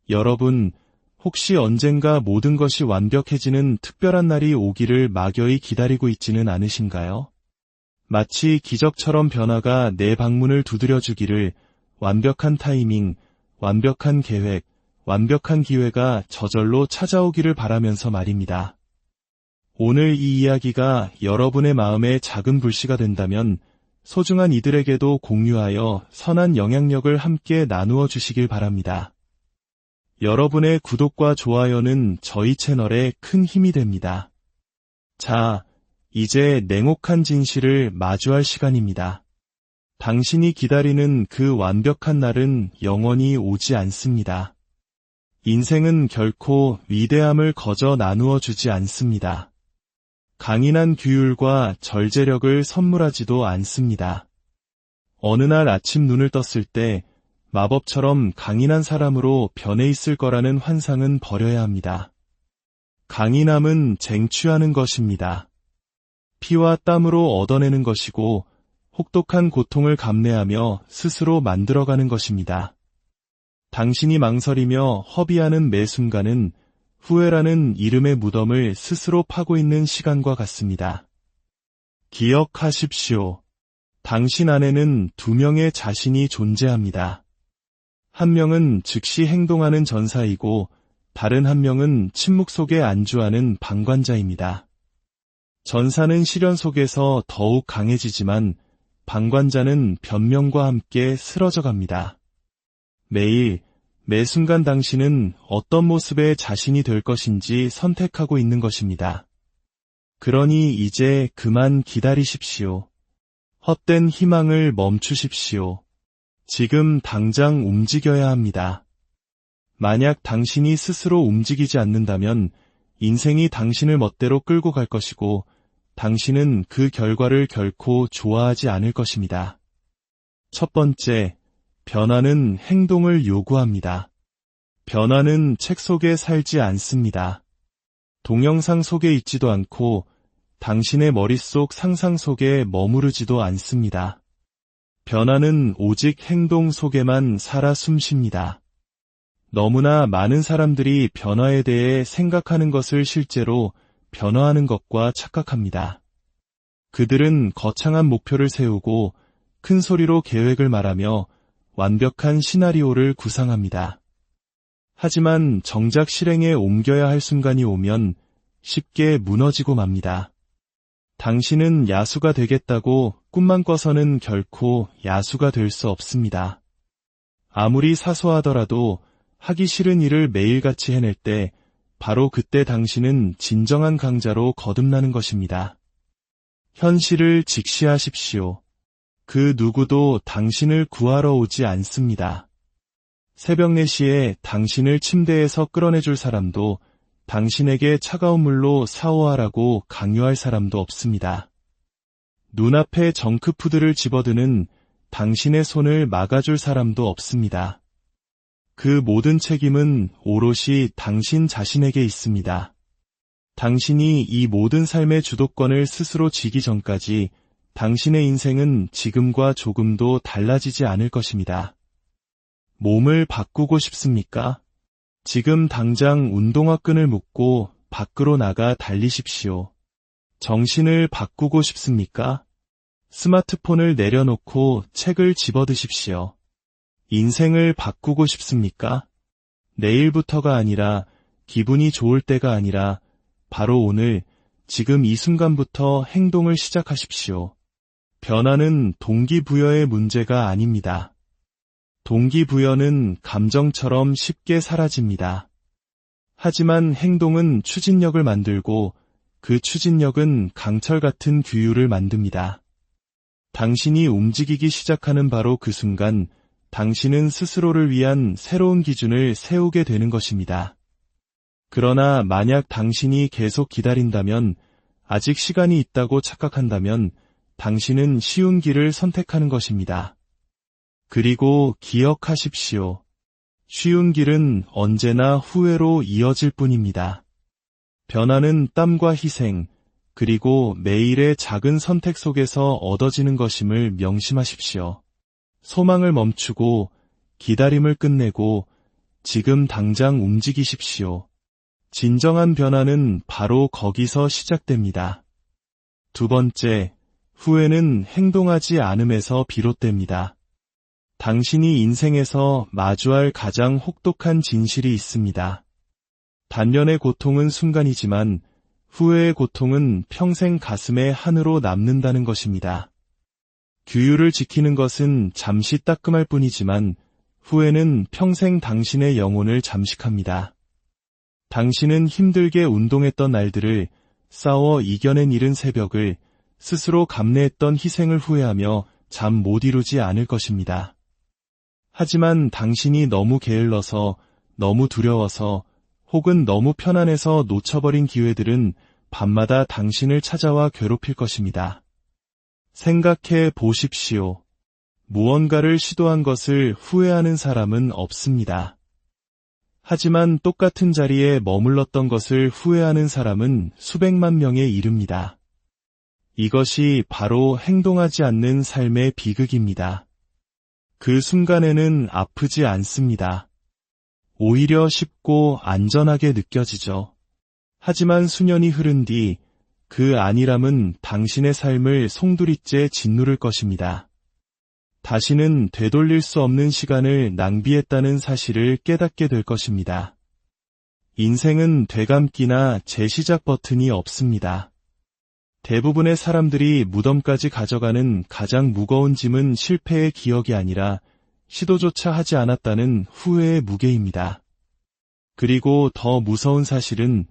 여러분, 혹시 언젠가 모든 것이 완벽해지는 특별한 날이 오기를 막연히 기다리고 있지는 않으신가요? 마치 기적처럼 변화가 내 방문을 두드려주기를 완벽한 타이밍, 완벽한 계획, 완벽한 기회가 저절로 찾아오기를 바라면서 말입니다. 오늘 이 이야기가 여러분의 마음에 작은 불씨가 된다면 소중한 이들에게도 공유하여 선한 영향력을 함께 나누어 주시길 바랍니다. 여러분의 구독과 좋아요는 저희 채널에 큰 힘이 됩니다. 자, 이제 냉혹한 진실을 마주할 시간입니다. 당신이 기다리는 그 완벽한 날은 영원히 오지 않습니다. 인생은 결코 위대함을 거저 나누어 주지 않습니다. 강인한 규율과 절제력을 선물하지도 않습니다. 어느 날 아침 눈을 떴을 때 마법처럼 강인한 사람으로 변해 있을 거라는 환상은 버려야 합니다. 강인함은 쟁취하는 것입니다. 피와 땀으로 얻어내는 것이고 혹독한 고통을 감내하며 스스로 만들어가는 것입니다. 당신이 망설이며 허비하는 매 순간은 후회라는 이름의 무덤을 스스로 파고 있는 시간과 같습니다. 기억하십시오. 당신 안에는 두 명의 자신이 존재합니다. 한 명은 즉시 행동하는 전사이고 다른 한 명은 침묵 속에 안주하는 방관자입니다. 전사는 시련 속에서 더욱 강해지지만 방관자는 변명과 함께 쓰러져 갑니다. 매일, 매 순간 당신은 어떤 모습의 자신이 될 것인지 선택하고 있는 것입니다. 그러니 이제 그만 기다리십시오. 헛된 희망을 멈추십시오. 지금 당장 움직여야 합니다. 만약 당신이 스스로 움직이지 않는다면 인생이 당신을 멋대로 끌고 갈 것이고 당신은 그 결과를 결코 좋아하지 않을 것입니다. 첫 번째, 변화는 행동을 요구합니다. 변화는 책 속에 살지 않습니다. 동영상 속에 있지도 않고 당신의 머릿속 상상 속에 머무르지도 않습니다. 변화는 오직 행동 속에만 살아 숨쉽니다. 너무나 많은 사람들이 변화에 대해 생각하는 것을 실제로 변화하는 것과 착각합니다. 그들은 거창한 목표를 세우고 큰 소리로 계획을 말하며 완벽한 시나리오를 구상합니다. 하지만 정작 실행에 옮겨야 할 순간이 오면 쉽게 무너지고 맙니다. 당신은 야수가 되겠다고 꿈만 꿔서는 결코 야수가 될 수 없습니다. 아무리 사소하더라도 하기 싫은 일을 매일같이 해낼 때 바로 그때 당신은 진정한 강자로 거듭나는 것입니다. 현실을 직시하십시오. 그 누구도 당신을 구하러 오지 않습니다. 새벽 4시에 당신을 침대에서 끌어내줄 사람도 당신에게 차가운 물로 샤워하라고 강요할 사람도 없습니다. 눈앞에 정크푸드를 집어드는 당신의 손을 막아줄 사람도 없습니다. 그 모든 책임은 오롯이 당신 자신에게 있습니다. 당신이 이 모든 삶의 주도권을 스스로 쥐기 전까지 당신의 인생은 지금과 조금도 달라지지 않을 것입니다. 몸을 바꾸고 싶습니까? 지금 당장 운동화 끈을 묶고 밖으로 나가 달리십시오. 정신을 바꾸고 싶습니까? 스마트폰을 내려놓고 책을 집어드십시오. 인생을 바꾸고 싶습니까? 내일부터가 아니라 기분이 좋을 때가 아니라 바로 오늘, 지금 이 순간부터 행동을 시작하십시오. 변화는 동기부여의 문제가 아닙니다. 동기부여는 감정처럼 쉽게 사라집니다. 하지만 행동은 추진력을 만들고 그 추진력은 강철 같은 규율을 만듭니다. 당신이 움직이기 시작하는 바로 그 순간 당신은 스스로를 위한 새로운 기준을 세우게 되는 것입니다. 그러나 만약 당신이 계속 기다린다면, 아직 시간이 있다고 착각한다면 당신은 쉬운 길을 선택하는 것입니다. 그리고 기억하십시오. 쉬운 길은 언제나 후회로 이어질 뿐입니다. 변화는 땀과 희생, 그리고 매일의 작은 선택 속에서 얻어지는 것임을 명심하십시오. 소망을 멈추고 기다림을 끝내고 지금 당장 움직이십시오. 진정한 변화는 바로 거기서 시작됩니다. 두 번째, 후회는 행동하지 않음에서 비롯됩니다. 당신이 인생에서 마주할 가장 혹독한 진실이 있습니다. 단련의 고통은 순간이지만 후회의 고통은 평생 가슴에 한으로 남는다는 것입니다. 규율을 지키는 것은 잠시 따끔할 뿐이지만 후회는 평생 당신의 영혼을 잠식합니다. 당신은 힘들게 운동했던 날들을, 싸워 이겨낸 이른 새벽을, 스스로 감내했던 희생을 후회하며 잠 못 이루지 않을 것입니다. 하지만 당신이 너무 게을러서, 너무 두려워서, 혹은 너무 편안해서 놓쳐버린 기회들은 밤마다 당신을 찾아와 괴롭힐 것입니다. 생각해 보십시오. 무언가를 시도한 것을 후회하는 사람은 없습니다. 하지만 똑같은 자리에 머물렀던 것을 후회하는 사람은 수백만 명에 이릅니다. 이것이 바로 행동하지 않는 삶의 비극입니다. 그 순간에는 아프지 않습니다. 오히려 쉽고 안전하게 느껴지죠. 하지만 수년이 흐른 뒤 그 안일함은 당신의 삶을 송두리째 짓누를 것입니다. 다시는 되돌릴 수 없는 시간을 낭비했다는 사실을 깨닫게 될 것입니다. 인생은 되감기나 재시작 버튼이 없습니다. 대부분의 사람들이 무덤까지 가져가는 가장 무거운 짐은 실패의 기억이 아니라 시도조차 하지 않았다는 후회의 무게입니다. 그리고 더 무서운 사실은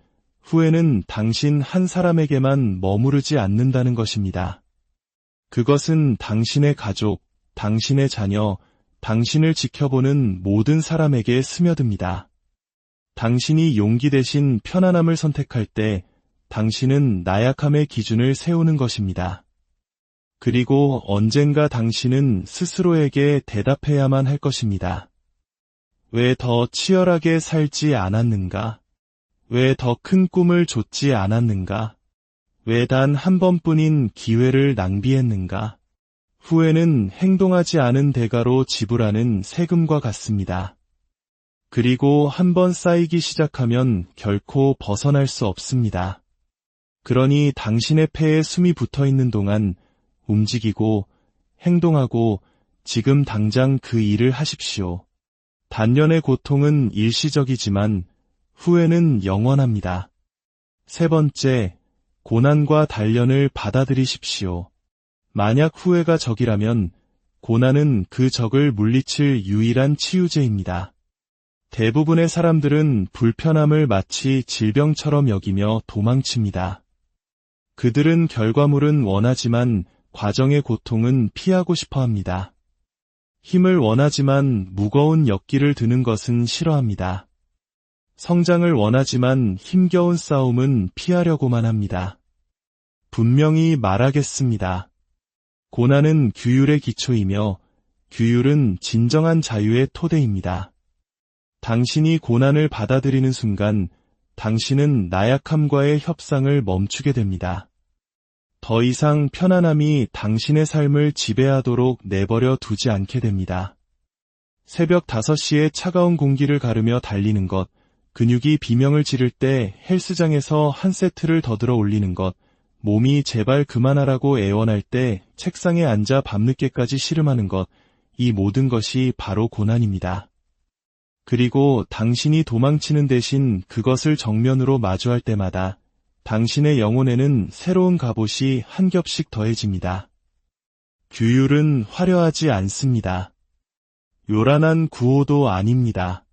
후회는 당신 한 사람에게만 머무르지 않는다는 것입니다. 그것은 당신의 가족, 당신의 자녀, 당신을 지켜보는 모든 사람에게 스며듭니다. 당신이 용기 대신 편안함을 선택할 때 당신은 나약함의 기준을 세우는 것입니다. 그리고 언젠가 당신은 스스로에게 대답해야만 할 것입니다. 왜 더 치열하게 살지 않았는가? 왜 더 큰 꿈을 좇지 않았는가? 왜 단 한 번뿐인 기회를 낭비했는가? 후회는 행동하지 않은 대가로 지불하는 세금과 같습니다. 그리고 한번 쌓이기 시작하면 결코 벗어날 수 없습니다. 그러니 당신의 폐에 숨이 붙어 있는 동안 움직이고 행동하고 지금 당장 그 일을 하십시오. 단련의 고통은 일시적이지만 후회는 영원합니다. 세 번째, 고난과 단련을 받아들이십시오. 만약 후회가 적이라면 고난은 그 적을 물리칠 유일한 치유제입니다. 대부분의 사람들은 불편함을 마치 질병처럼 여기며 도망칩니다. 그들은 결과물은 원하지만 과정의 고통은 피하고 싶어 합니다. 힘을 원하지만 무거운 역기를 드는 것은 싫어합니다. 성장을 원하지만 힘겨운 싸움은 피하려고만 합니다. 분명히 말하겠습니다. 고난은 규율의 기초이며 규율은 진정한 자유의 토대입니다. 당신이 고난을 받아들이는 순간 당신은 나약함과의 협상을 멈추게 됩니다. 더 이상 편안함이 당신의 삶을 지배하도록 내버려 두지 않게 됩니다. 새벽 5시에 차가운 공기를 가르며 달리는 것, 근육이 비명을 지를 때 헬스장에서 한 세트를 더 들어 올리는 것, 몸이 제발 그만하라고 애원할 때 책상에 앉아 밤늦게까지 씨름하는 것, 이 모든 것이 바로 고난입니다. 그리고 당신이 도망치는 대신 그것을 정면으로 마주할 때마다 당신의 영혼에는 새로운 갑옷이 한 겹씩 더해집니다. 규율은 화려하지 않습니다. 요란한 구호도 아닙니다.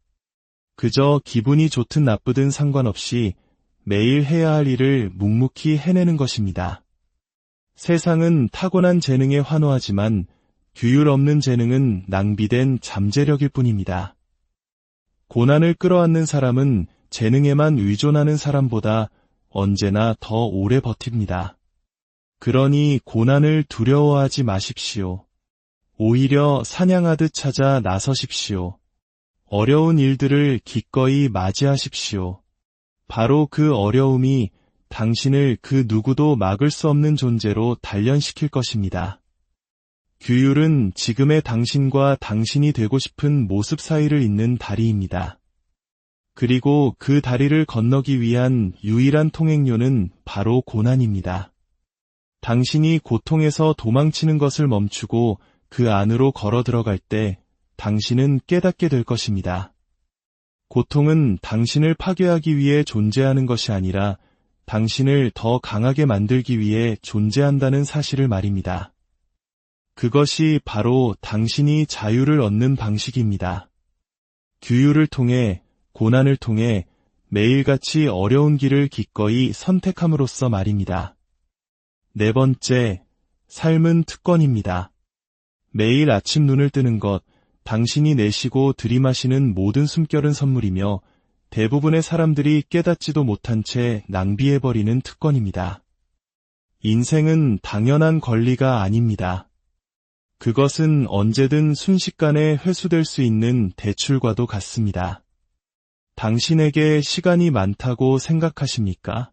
그저 기분이 좋든 나쁘든 상관없이 매일 해야 할 일을 묵묵히 해내는 것입니다. 세상은 타고난 재능에 환호하지만 규율 없는 재능은 낭비된 잠재력일 뿐입니다. 고난을 끌어안는 사람은 재능에만 의존하는 사람보다 언제나 더 오래 버팁니다. 그러니 고난을 두려워하지 마십시오. 오히려 사냥하듯 찾아 나서십시오. 어려운 일들을 기꺼이 맞이하십시오. 바로 그 어려움이 당신을 그 누구도 막을 수 없는 존재로 단련시킬 것입니다. 규율은 지금의 당신과 당신이 되고 싶은 모습 사이를 잇는 다리입니다. 그리고 그 다리를 건너기 위한 유일한 통행료는 바로 고난입니다. 당신이 고통에서 도망치는 것을 멈추고 그 안으로 걸어 들어갈 때 당신은 깨닫게 될 것입니다. 고통은 당신을 파괴하기 위해 존재하는 것이 아니라 당신을 더 강하게 만들기 위해 존재한다는 사실을 말입니다. 그것이 바로 당신이 자유를 얻는 방식입니다. 규율을 통해, 고난을 통해 매일같이 어려운 길을 기꺼이 선택함으로써 말입니다. 네 번째, 삶은 특권입니다. 매일 아침 눈을 뜨는 것, 당신이 내쉬고 들이마시는 모든 숨결은 선물이며 대부분의 사람들이 깨닫지도 못한 채 낭비해버리는 특권입니다. 인생은 당연한 권리가 아닙니다. 그것은 언제든 순식간에 회수될 수 있는 대출과도 같습니다. 당신에게 시간이 많다고 생각하십니까?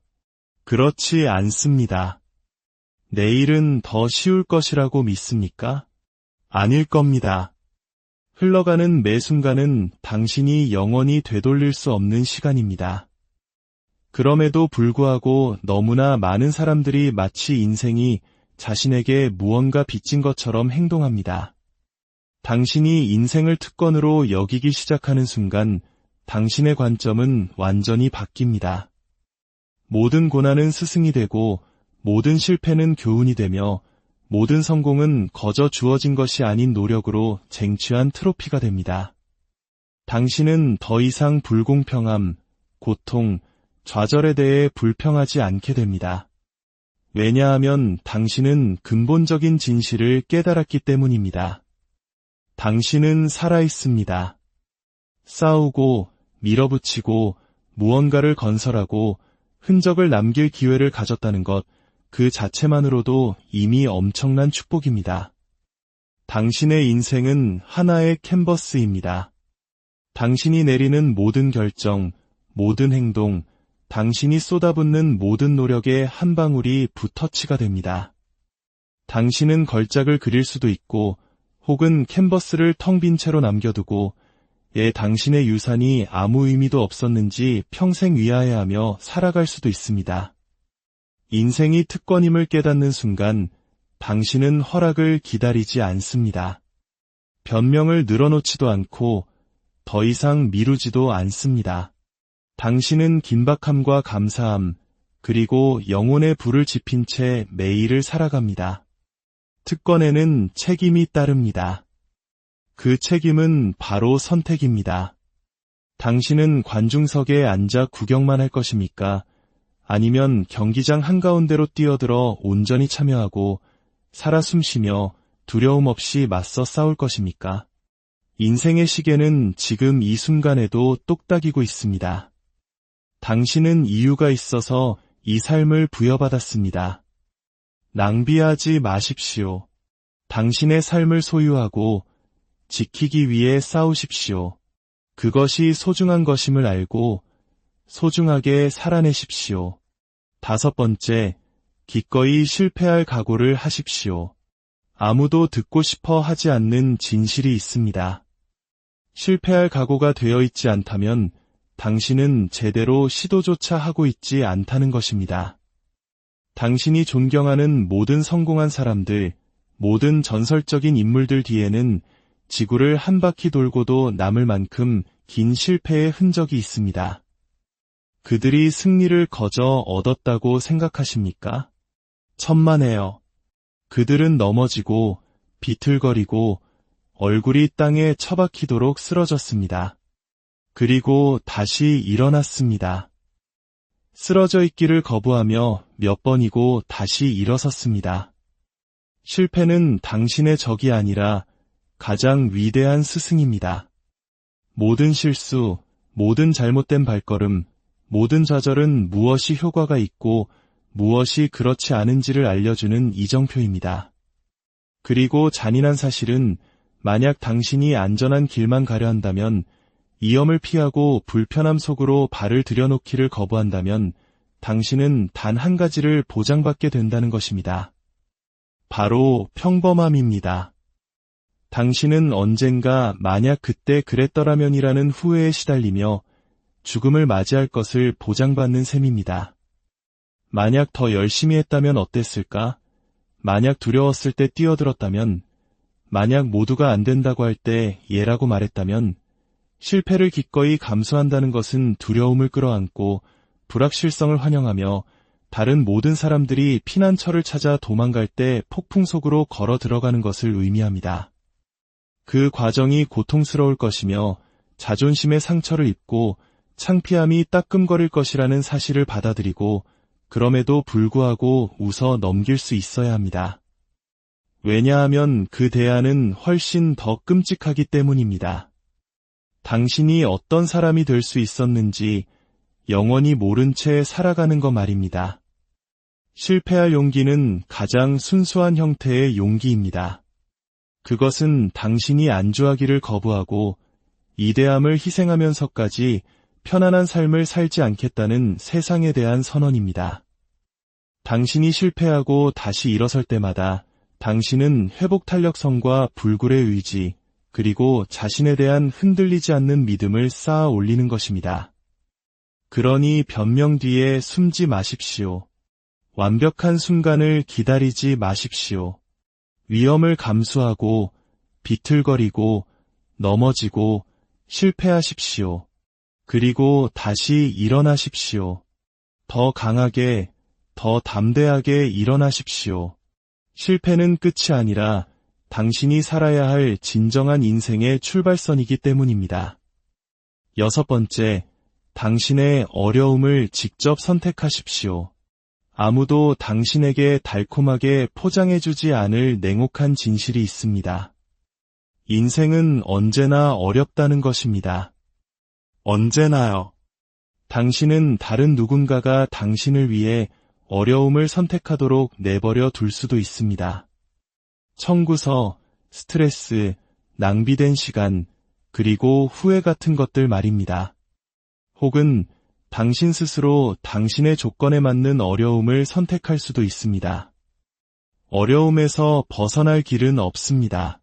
그렇지 않습니다. 내일은 더 쉬울 것이라고 믿습니까? 아닐 겁니다. 흘러가는 매 순간은 당신이 영원히 되돌릴 수 없는 시간입니다. 그럼에도 불구하고 너무나 많은 사람들이 마치 인생이 자신에게 무언가 빚진 것처럼 행동합니다. 당신이 인생을 특권으로 여기기 시작하는 순간 당신의 관점은 완전히 바뀝니다. 모든 고난은 스승이 되고 모든 실패는 교훈이 되며 모든 성공은 거저 주어진 것이 아닌 노력으로 쟁취한 트로피가 됩니다. 당신은 더 이상 불공평함, 고통, 좌절에 대해 불평하지 않게 됩니다. 왜냐하면 당신은 근본적인 진실을 깨달았기 때문입니다. 당신은 살아있습니다. 싸우고, 밀어붙이고, 무언가를 건설하고, 흔적을 남길 기회를 가졌다는 것, 그 자체만으로도 이미 엄청난 축복입니다. 당신의 인생은 하나의 캔버스입니다. 당신이 내리는 모든 결정, 모든 행동, 당신이 쏟아붓는 모든 노력의 한 방울이 붓터치가 됩니다. 당신은 걸작을 그릴 수도 있고 혹은 캔버스를 텅 빈 채로 남겨두고 당신의 유산이 아무 의미도 없었는지 평생 위하여하며 살아갈 수도 있습니다. 인생이 특권임을 깨닫는 순간 당신은 허락을 기다리지 않습니다. 변명을 늘어놓지도 않고 더 이상 미루지도 않습니다. 당신은 긴박함과 감사함, 그리고 영혼의 불을 지핀 채 매일을 살아갑니다. 특권에는 책임이 따릅니다. 그 책임은 바로 선택입니다. 당신은 관중석에 앉아 구경만 할 것입니까? 아니면 경기장 한가운데로 뛰어들어 온전히 참여하고 살아 숨쉬며 두려움 없이 맞서 싸울 것입니까? 인생의 시계는 지금 이 순간에도 똑딱이고 있습니다. 당신은 이유가 있어서 이 삶을 부여받았습니다. 낭비하지 마십시오. 당신의 삶을 소유하고 지키기 위해 싸우십시오. 그것이 소중한 것임을 알고 소중하게 살아내십시오. 다섯 번째, 기꺼이 실패할 각오를 하십시오. 아무도 듣고 싶어 하지 않는 진실이 있습니다. 실패할 각오가 되어 있지 않다면 당신은 제대로 시도조차 하고 있지 않다는 것입니다. 당신이 존경하는 모든 성공한 사람들, 모든 전설적인 인물들 뒤에는 지구를 한 바퀴 돌고도 남을 만큼 긴 실패의 흔적이 있습니다. 그들이 승리를 거저 얻었다고 생각하십니까? 천만에요. 그들은 넘어지고 비틀거리고 얼굴이 땅에 처박히도록 쓰러졌습니다. 그리고 다시 일어났습니다. 쓰러져 있기를 거부하며 몇 번이고 다시 일어섰습니다. 실패는 당신의 적이 아니라 가장 위대한 스승입니다. 모든 실수, 모든 잘못된 발걸음, 모든 좌절은 무엇이 효과가 있고 무엇이 그렇지 않은지를 알려주는 이정표입니다. 그리고 잔인한 사실은 만약 당신이 안전한 길만 가려 한다면, 위험을 피하고 불편함 속으로 발을 들여놓기를 거부한다면 당신은 단 한 가지를 보장받게 된다는 것입니다. 바로 평범함입니다. 당신은 언젠가 만약 그때 그랬더라면이라는 후회에 시달리며 죽음을 맞이할 것을 보장받는 셈입니다. 만약 더 열심히 했다면 어땠을까? 만약 두려웠을 때 뛰어들었다면, 만약 모두가 안 된다고 할 때 예라고 말했다면, 실패를 기꺼이 감수한다는 것은 두려움을 끌어안고 불확실성을 환영하며 다른 모든 사람들이 피난처를 찾아 도망갈 때 폭풍 속으로 걸어 들어가는 것을 의미합니다. 그 과정이 고통스러울 것이며 자존심의 상처를 입고 창피함이 따끔거릴 것이라는 사실을 받아들이고 그럼에도 불구하고 웃어 넘길 수 있어야 합니다. 왜냐하면 그 대안은 훨씬 더 끔찍하기 때문입니다. 당신이 어떤 사람이 될 수 있었는지 영원히 모른 채 살아가는 거 말입니다. 실패할 용기는 가장 순수한 형태의 용기입니다. 그것은 당신이 안주하기를 거부하고 이대함을 희생하면서까지 편안한 삶을 살지 않겠다는 세상에 대한 선언입니다. 당신이 실패하고 다시 일어설 때마다 당신은 회복 탄력성과 불굴의 의지, 그리고 자신에 대한 흔들리지 않는 믿음을 쌓아 올리는 것입니다. 그러니 변명 뒤에 숨지 마십시오. 완벽한 순간을 기다리지 마십시오. 위험을 감수하고 비틀거리고 넘어지고 실패하십시오. 그리고 다시 일어나십시오. 더 강하게, 더 담대하게 일어나십시오. 실패는 끝이 아니라 당신이 살아야 할 진정한 인생의 출발선이기 때문입니다. 6번째, 당신의 어려움을 직접 선택하십시오. 아무도 당신에게 달콤하게 포장해주지 않을 냉혹한 진실이 있습니다. 인생은 언제나 어렵다는 것입니다. 언제나요. 당신은 다른 누군가가 당신을 위해 어려움을 선택하도록 내버려 둘 수도 있습니다. 청구서, 스트레스, 낭비된 시간, 그리고 후회 같은 것들 말입니다. 혹은 당신 스스로 당신의 조건에 맞는 어려움을 선택할 수도 있습니다. 어려움에서 벗어날 길은 없습니다.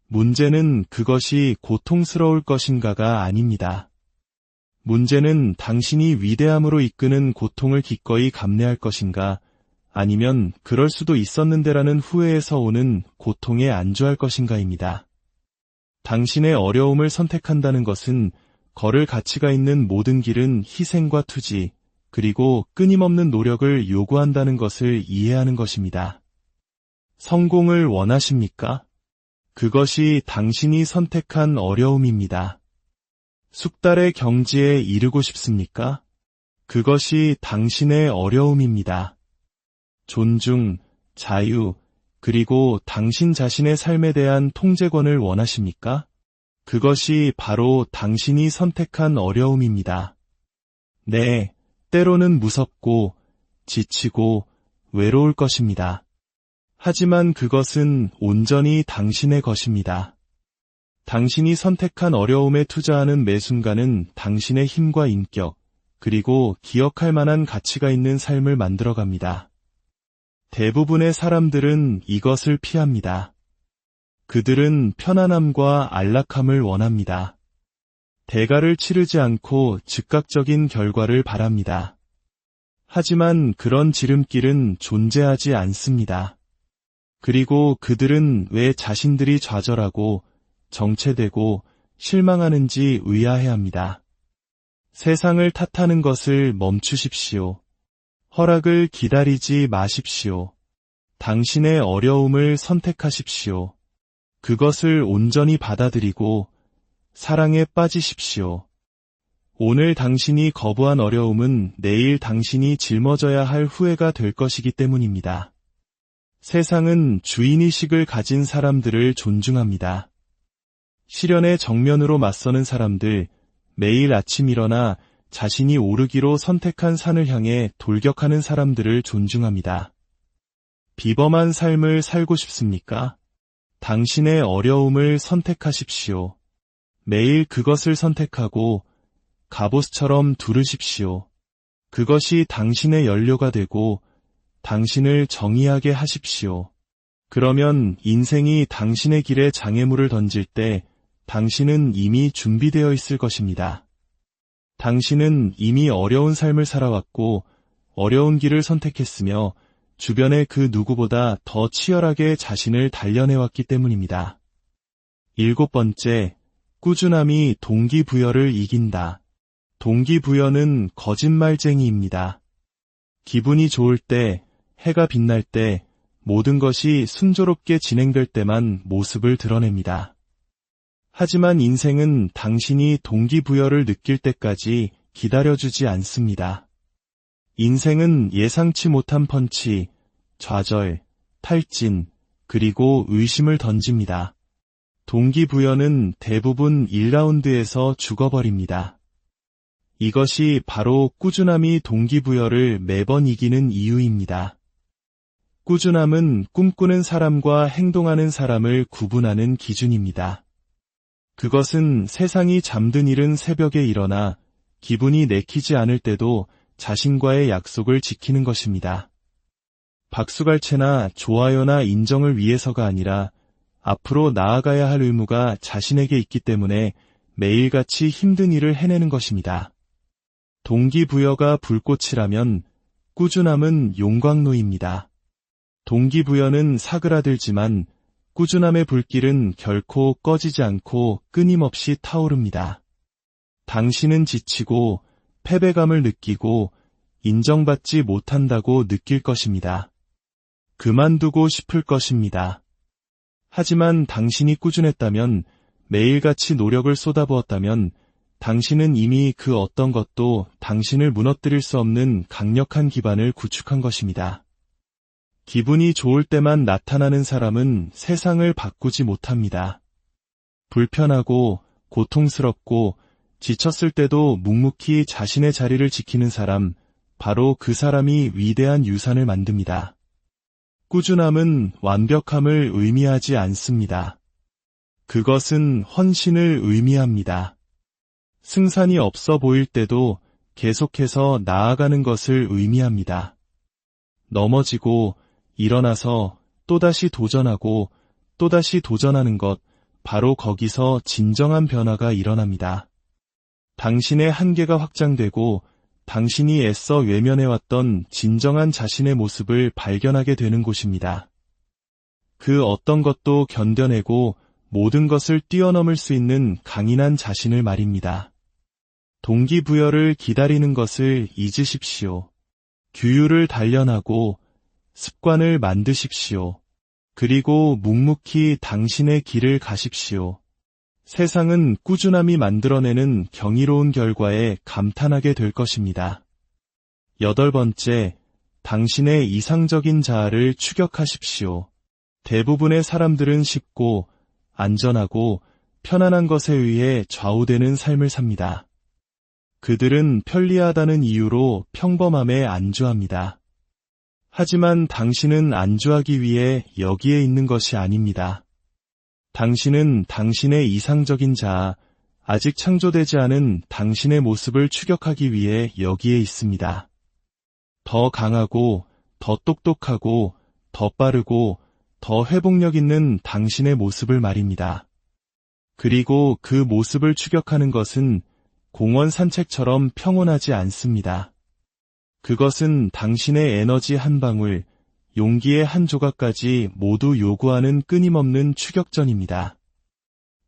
문제는 그것이 고통스러울 것인가가 아닙니다. 문제는 당신이 위대함으로 이끄는 고통을 기꺼이 감내할 것인가, 아니면 그럴 수도 있었는데라는 후회에서 오는 고통에 안주할 것인가입니다. 당신의 어려움을 선택한다는 것은 걸을 가치가 있는 모든 길은 희생과 투지, 그리고 끊임없는 노력을 요구한다는 것을 이해하는 것입니다. 성공을 원하십니까? 그것이 당신이 선택한 어려움입니다. 숙달의 경지에 이르고 싶습니까? 그것이 당신의 어려움입니다. 존중, 자유, 그리고 당신 자신의 삶에 대한 통제권을 원하십니까? 그것이 바로 당신이 선택한 어려움입니다. 네, 때로는 무섭고 지치고 외로울 것입니다. 하지만 그것은 온전히 당신의 것입니다. 당신이 선택한 어려움에 투자하는 매 순간은 당신의 힘과 인격, 그리고 기억할 만한 가치가 있는 삶을 만들어갑니다. 대부분의 사람들은 이것을 피합니다. 그들은 편안함과 안락함을 원합니다. 대가를 치르지 않고 즉각적인 결과를 바랍니다. 하지만 그런 지름길은 존재하지 않습니다. 그리고 그들은 왜 자신들이 좌절하고 정체되고 실망하는지 의아해합니다. 세상을 탓하는 것을 멈추십시오. 허락을 기다리지 마십시오. 당신의 어려움을 선택하십시오. 그것을 온전히 받아들이고 사랑에 빠지십시오. 오늘 당신이 거부한 어려움은 내일 당신이 짊어져야 할 후회가 될 것이기 때문입니다. 세상은 주인의식을 가진 사람들을 존중합니다. 시련의 정면으로 맞서는 사람들, 매일 아침 일어나 자신이 오르기로 선택한 산을 향해 돌격하는 사람들을 존중합니다. 비범한 삶을 살고 싶습니까? 당신의 어려움을 선택하십시오. 매일 그것을 선택하고 갑옷처럼 두르십시오. 그것이 당신의 연료가 되고 당신을 정의하게 하십시오. 그러면 인생이 당신의 길에 장애물을 던질 때 당신은 이미 준비되어 있을 것입니다. 당신은 이미 어려운 삶을 살아왔고 어려운 길을 선택했으며 주변의 그 누구보다 더 치열하게 자신을 단련해왔기 때문입니다. 7번째, 꾸준함이 동기부여를 이긴다. 동기부여는 거짓말쟁이입니다. 기분이 좋을 때, 해가 빛날 때, 모든 것이 순조롭게 진행될 때만 모습을 드러냅니다. 하지만 인생은 당신이 동기부여를 느낄 때까지 기다려주지 않습니다. 인생은 예상치 못한 펀치, 좌절, 탈진, 그리고 의심을 던집니다. 동기부여는 대부분 1라운드에서 죽어버립니다. 이것이 바로 꾸준함이 동기부여를 매번 이기는 이유입니다. 꾸준함은 꿈꾸는 사람과 행동하는 사람을 구분하는 기준입니다. 그것은 세상이 잠든 이른 새벽에 일어나 기분이 내키지 않을 때도 자신과의 약속을 지키는 것입니다. 박수갈채나 좋아요나 인정을 위해서가 아니라 앞으로 나아가야 할 의무가 자신에게 있기 때문에 매일같이 힘든 일을 해내는 것입니다. 동기부여가 불꽃이라면 꾸준함은 용광로입니다. 동기부여는 사그라들지만 꾸준함의 불길은 결코 꺼지지 않고 끊임없이 타오릅니다. 당신은 지치고 패배감을 느끼고 인정받지 못한다고 느낄 것입니다. 그만두고 싶을 것입니다. 하지만 당신이 꾸준했다면, 매일같이 노력을 쏟아부었다면 당신은 이미 그 어떤 것도 당신을 무너뜨릴 수 없는 강력한 기반을 구축한 것입니다. 기분이 좋을 때만 나타나는 사람은 세상을 바꾸지 못합니다. 불편하고 고통스럽고 지쳤을 때도 묵묵히 자신의 자리를 지키는 사람, 바로 그 사람이 위대한 유산을 만듭니다. 꾸준함은 완벽함을 의미하지 않습니다. 그것은 헌신을 의미합니다. 승산이 없어 보일 때도 계속해서 나아가는 것을 의미합니다. 넘어지고 일어나서 또다시 도전하고 또다시 도전하는 것, 바로 거기서 진정한 변화가 일어납니다. 당신의 한계가 확장되고 당신이 애써 외면해왔던 진정한 자신의 모습을 발견하게 되는 곳입니다. 그 어떤 것도 견뎌내고 모든 것을 뛰어넘을 수 있는 강인한 자신을 말입니다. 동기부여를 기다리는 것을 잊으십시오. 규율을 단련하고 습관을 만드십시오. 그리고 묵묵히 당신의 길을 가십시오. 세상은 꾸준함이 만들어내는 경이로운 결과에 감탄하게 될 것입니다. 8번째, 당신의 이상적인 자아를 추격하십시오. 대부분의 사람들은 쉽고 안전하고 편안한 것에 의해 좌우되는 삶을 삽니다. 그들은 편리하다는 이유로 평범함에 안주합니다. 하지만 당신은 안주하기 위해 여기에 있는 것이 아닙니다. 당신은 당신의 이상적인 자아, 아직 창조되지 않은 당신의 모습을 추격하기 위해 여기에 있습니다. 더 강하고, 더 똑똑하고, 더 빠르고, 더 회복력 있는 당신의 모습을 말입니다. 그리고 그 모습을 추격하는 것은 공원 산책처럼 평온하지 않습니다. 그것은 당신의 에너지 한 방울, 용기의 한 조각까지 모두 요구하는 끊임없는 추격전입니다.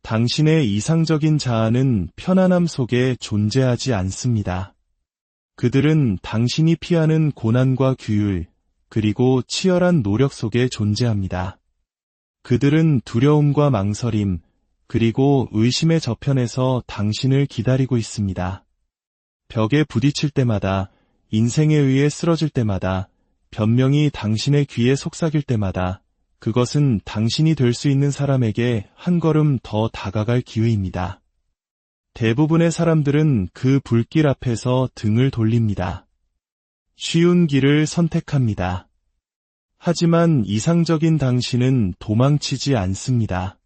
당신의 이상적인 자아는 편안함 속에 존재하지 않습니다. 그들은 당신이 피하는 고난과 규율, 그리고 치열한 노력 속에 존재합니다. 그들은 두려움과 망설임, 그리고 의심의 저편에서 당신을 기다리고 있습니다. 벽에 부딪힐 때마다, 인생에 의해 쓰러질 때마다, 변명이 당신의 귀에 속삭일 때마다 그것은 당신이 될 수 있는 사람에게 한 걸음 더 다가갈 기회입니다. 대부분의 사람들은 그 불길 앞에서 등을 돌립니다. 쉬운 길을 선택합니다. 하지만 이상적인 당신은 도망치지 않습니다.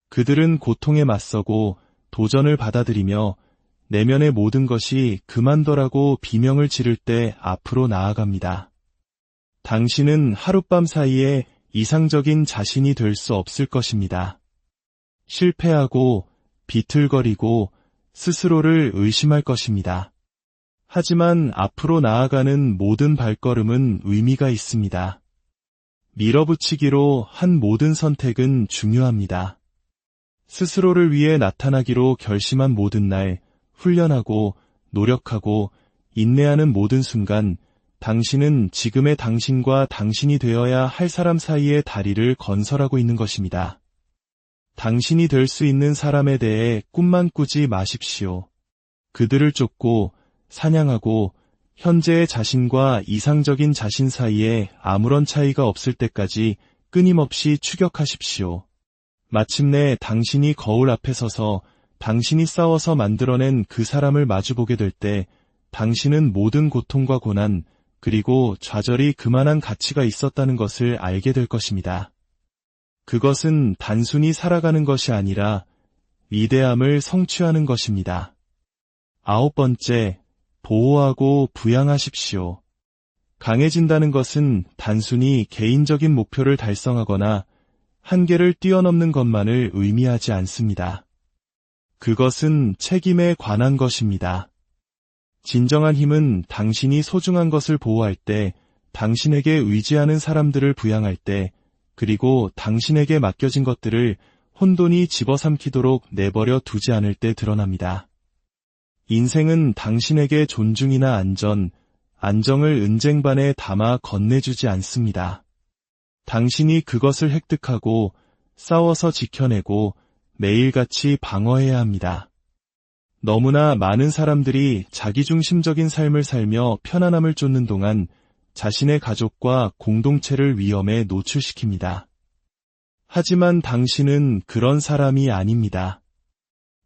그들은 고통에 맞서고 도전을 받아들이며 내면의 모든 것이 그만둬라고 비명을 지를 때 앞으로 나아갑니다. 당신은 하룻밤 사이에 이상적인 자신이 될 수 없을 것입니다. 실패하고 비틀거리고 스스로를 의심할 것입니다. 하지만 앞으로 나아가는 모든 발걸음은 의미가 있습니다. 밀어붙이기로 한 모든 선택은 중요합니다. 스스로를 위해 나타나기로 결심한 모든 날, 훈련하고 노력하고 인내하는 모든 순간, 당신은 지금의 당신과 당신이 되어야 할 사람 사이의 다리를 건설하고 있는 것입니다. 당신이 될 수 있는 사람에 대해 꿈만 꾸지 마십시오. 그들을 쫓고 사냥하고 현재의 자신과 이상적인 자신 사이에 아무런 차이가 없을 때까지 끊임없이 추격하십시오. 마침내 당신이 거울 앞에 서서 당신이 싸워서 만들어낸 그 사람을 마주보게 될 때 당신은 모든 고통과 고난 그리고 좌절이 그만한 가치가 있었다는 것을 알게 될 것입니다. 그것은 단순히 살아가는 것이 아니라 위대함을 성취하는 것입니다. 9번째, 보호하고 부양하십시오. 강해진다는 것은 단순히 개인적인 목표를 달성하거나 한계를 뛰어넘는 것만을 의미하지 않습니다. 그것은 책임에 관한 것입니다. 진정한 힘은 당신이 소중한 것을 보호할 때, 당신에게 의지하는 사람들을 부양할 때, 그리고 당신에게 맡겨진 것들을 혼돈이 집어삼키도록 내버려 두지 않을 때 드러납니다. 인생은 당신에게 존중이나 안정을 은쟁반에 담아 건네주지 않습니다. 당신이 그것을 획득하고 싸워서 지켜내고 매일같이 방어해야 합니다. 너무나 많은 사람들이 자기중심적인 삶을 살며 편안함을 쫓는 동안 자신의 가족과 공동체를 위험에 노출시킵니다. 하지만 당신은 그런 사람이 아닙니다.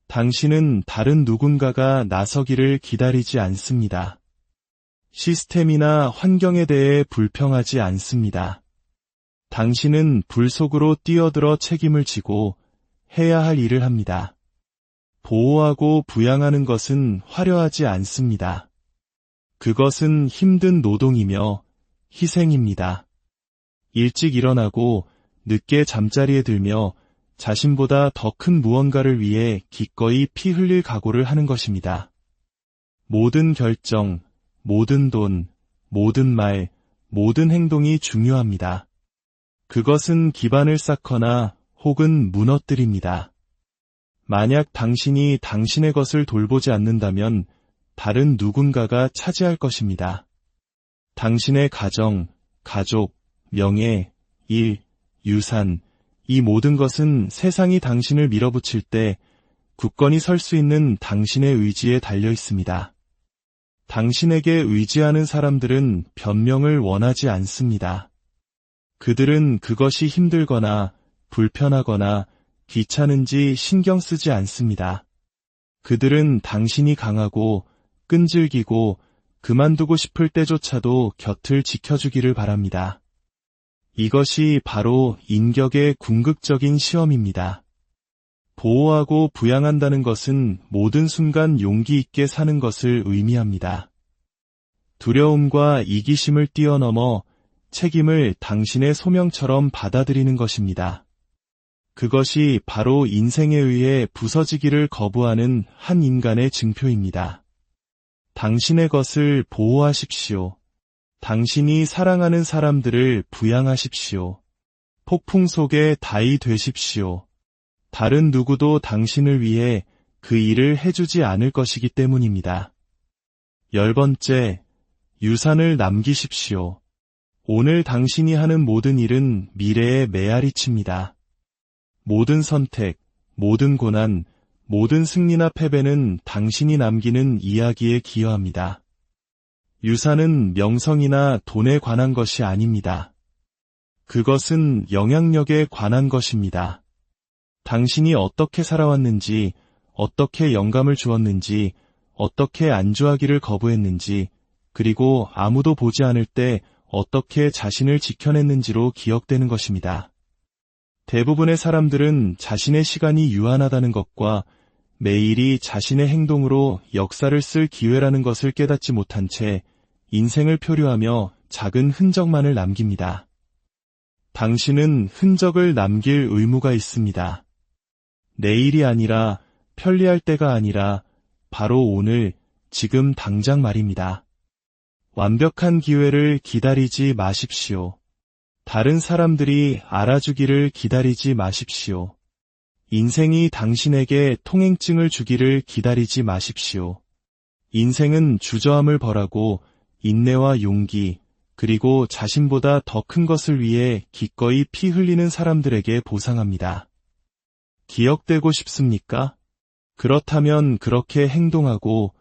당신은 다른 누군가가 나서기를 기다리지 않습니다. 시스템이나 환경에 대해 불평하지 않습니다. 당신은 불 속으로 뛰어들어 책임을 지고 해야 할 일을 합니다. 보호하고 부양하는 것은 화려하지 않습니다. 그것은 힘든 노동이며 희생입니다. 일찍 일어나고 늦게 잠자리에 들며 자신보다 더 큰 무언가를 위해 기꺼이 피 흘릴 각오를 하는 것입니다. 모든 결정, 모든 돈, 모든 말, 모든 행동이 중요합니다. 그것은 기반을 쌓거나 혹은 무너뜨립니다. 만약 당신이 당신의 것을 돌보지 않는다면 다른 누군가가 차지할 것입니다. 당신의 가정, 가족, 명예, 일, 유산, 이 모든 것은 세상이 당신을 밀어붙일 때 굳건히 설 수 있는 당신의 의지에 달려 있습니다. 당신에게 의지하는 사람들은 변명을 원하지 않습니다. 그들은 그것이 힘들거나 불편하거나 귀찮은지 신경 쓰지 않습니다. 그들은 당신이 강하고 끈질기고 그만두고 싶을 때조차도 곁을 지켜주기를 바랍니다. 이것이 바로 인격의 궁극적인 시험입니다. 보호하고 부양한다는 것은 모든 순간 용기 있게 사는 것을 의미합니다. 두려움과 이기심을 뛰어넘어 책임을 당신의 소명처럼 받아들이는 것입니다. 그것이 바로 인생에 의해 부서지기를 거부하는 한 인간의 증표입니다. 당신의 것을 보호하십시오. 당신이 사랑하는 사람들을 부양하십시오. 폭풍 속에 다이 되십시오. 다른 누구도 당신을 위해 그 일을 해주지 않을 것이기 때문입니다. 10번째, 유산을 남기십시오. 오늘 당신이 하는 모든 일은 미래의 메아리칩니다. 모든 선택, 모든 고난, 모든 승리나 패배는 당신이 남기는 이야기에 기여합니다. 유산은 명성이나 돈에 관한 것이 아닙니다. 그것은 영향력에 관한 것입니다. 당신이 어떻게 살아왔는지, 어떻게 영감을 주었는지, 어떻게 안주하기를 거부했는지, 그리고 아무도 보지 않을 때 어떻게 자신을 지켜냈는지로 기억되는 것입니다. 대부분의 사람들은 자신의 시간이 유한하다는 것과 매일이 자신의 행동으로 역사를 쓸 기회라는 것을 깨닫지 못한 채 인생을 표류하며 작은 흔적만을 남깁니다. 당신은 흔적을 남길 의무가 있습니다. 내일이 아니라 편리할 때가 아니라 바로 오늘, 지금 당장 말입니다. 완벽한 기회를 기다리지 마십시오. 다른 사람들이 알아주기를 기다리지 마십시오. 인생이 당신에게 통행증을 주기를 기다리지 마십시오. 인생은 주저함을 벌하고 인내와 용기, 그리고 자신보다 더 큰 것을 위해 기꺼이 피 흘리는 사람들에게 보상합니다. 기억되고 싶습니까? 그렇다면 그렇게 행동하고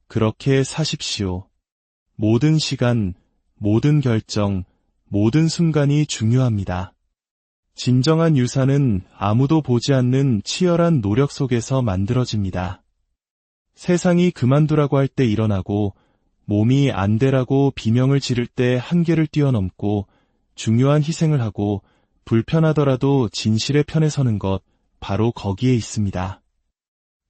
그렇게 사십시오. 모든 시간, 모든 결정, 모든 순간이 중요합니다. 진정한 유산은 아무도 보지 않는 치열한 노력 속에서 만들어집니다. 세상이 그만두라고 할 때 일어나고 몸이 안 되라고 비명을 지를 때 한계를 뛰어넘고 중요한 희생을 하고 불편하더라도 진실의 편에 서는 것, 바로 거기에 있습니다.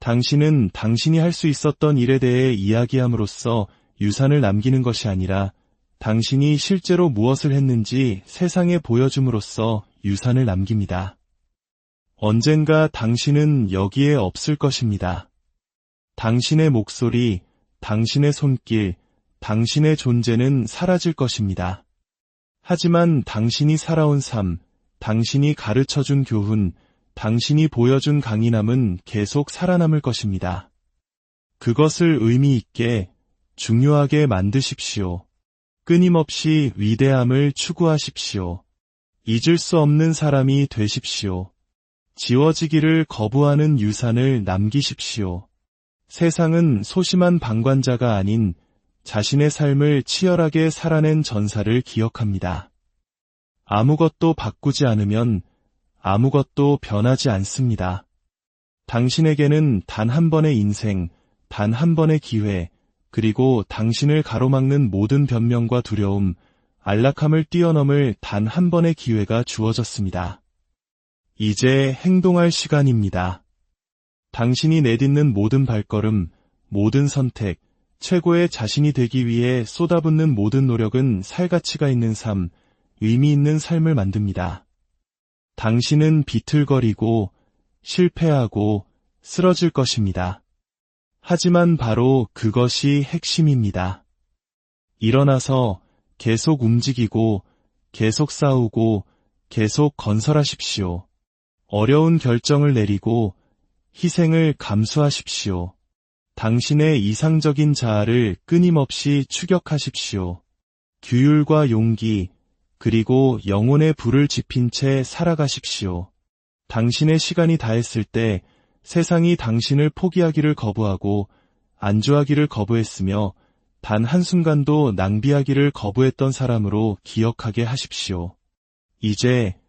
당신은 당신이 할 수 있었던 일에 대해 이야기함으로써 유산을 남기는 것이 아니라 당신이 실제로 무엇을 했는지 세상에 보여줌으로써 유산을 남깁니다. 언젠가 당신은 여기에 없을 것입니다. 당신의 목소리, 당신의 손길, 당신의 존재는 사라질 것입니다. 하지만 당신이 살아온 삶, 당신이 가르쳐준 교훈, 당신이 보여준 강인함은 계속 살아남을 것입니다. 그것을 의미 있게, 중요하게 만드십시오. 끊임없이 위대함을 추구하십시오. 잊을 수 없는 사람이 되십시오. 지워지기를 거부하는 유산을 남기십시오. 세상은 소심한 방관자가 아닌 자신의 삶을 치열하게 살아낸 전사를 기억합니다. 아무것도 바꾸지 않으면 아무것도 변하지 않습니다. 당신에게는 단 한 번의 인생, 단 한 번의 기회, 그리고 당신을 가로막는 모든 변명과 두려움, 안락함을 뛰어넘을 단 한 번의 기회가 주어졌습니다. 이제 행동할 시간입니다. 당신이 내딛는 모든 발걸음, 모든 선택, 최고의 자신이 되기 위해 쏟아붓는 모든 노력은 살 가치가 있는 삶, 의미 있는 삶을 만듭니다. 당신은 비틀거리고 실패하고 쓰러질 것입니다. 하지만 바로 그것이 핵심입니다. 일어나서 계속 움직이고 계속 싸우고 계속 건설하십시오. 어려운 결정을 내리고 희생을 감수하십시오. 당신의 이상적인 자아를 끊임없이 추격하십시오. 규율과 용기, 그리고 영혼의 불을 지핀 채 살아가십시오. 당신의 시간이 다했을 때 세상이 당신을 포기하기를 거부하고 안주하기를 거부했으며 단 한순간도 낭비하기를 거부했던 사람으로 기억하게 하십시오. 이제